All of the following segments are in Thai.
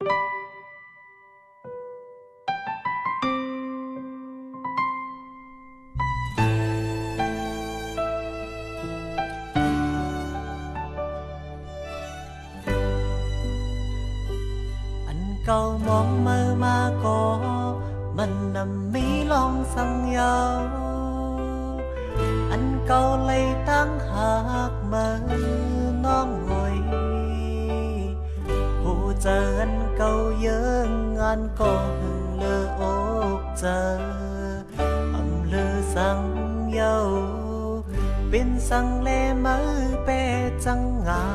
เก่ามองมือมาก็มันนำมีลองสังเยาอันเก่าเลยตั้งหากมือน้องหอยผู้เจออันเก่าเยอะงานก็หึงเลืออกเจออำเลือสังเยาเป็นสังเลมือเปจังง่า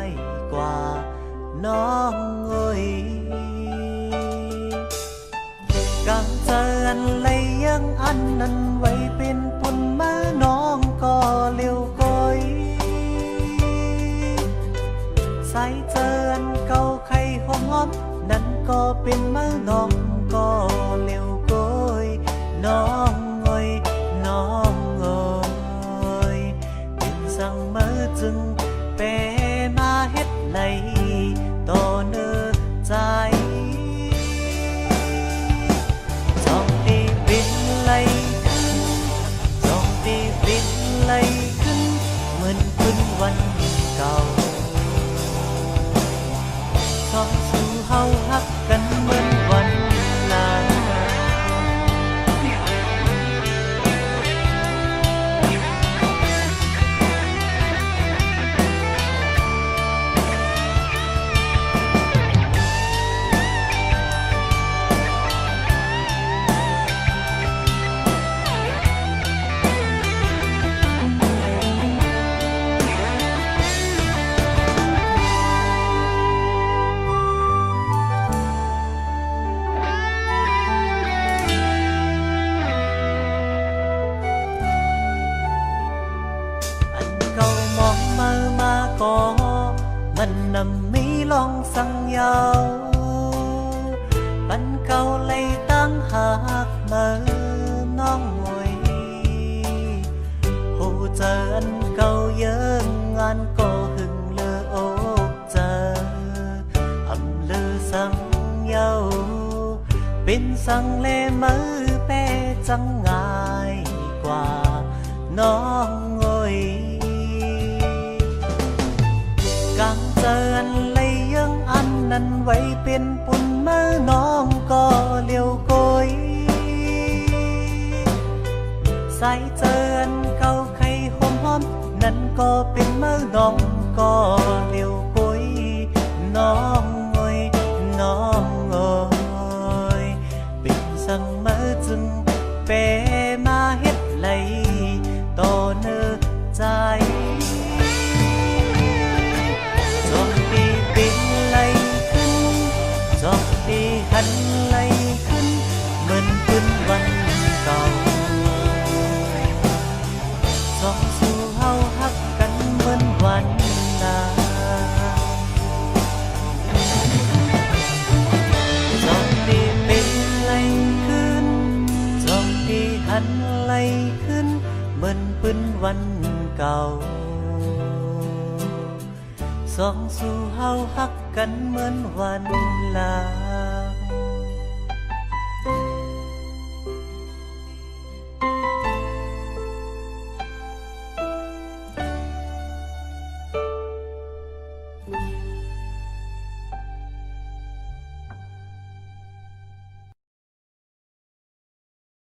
ยกว่าน้องเอ้ยกังเจออันเลยยังอันนั้นไว้เป็นปุ่นมือน้องก็เลี้ยวก้อยใส่เจออันเก่าไข่หอมนั่นก็เป็นมือน้องก็เลี้ยวก้อยน้องเอ้ยน้องเอ้ยเป็นสั่งมือจึงเปมาเฮ็ดไหลต่อเนื้อใจไหลขึ้นเหมือนคืนวันเก่าท้องสู่เฮาฮักกันเหมือนวันนั้น ก็มันนำมีลองสังเยาปันเก่าเลยตั้งหากมือน้องหวยหูเจออันเก่าเยอะงานก็หึงเลืออกเจออำเลือสังเยาเป็นสังเลมือเป้จังง่ายกว่าน้องหวยกังเจออันเลยยังอันนั้นไว้เป็นปุ่นมือน้องก็เลี้ยวก้อยใส่เจออันเก่าไข่หอมนั่นก็เป็นมือน้องก็เลี้ยวก้อยน้องเอ้ยน้องเอ้ยเป็นสั่งมือจึงเปมาเฮ็ดไหลต่อเนื้อใจหันไหลขึ้นเหมือนคืนวันเก่าส่องสู่เฮาฮักกันเหมือนวันนั้นส่องดีเป็นไหลขึ้นส่องดีหันไหลขึ้นเหมือนคืนวันเก่าส่องสู่เฮาฮักกันเหมือนวันลา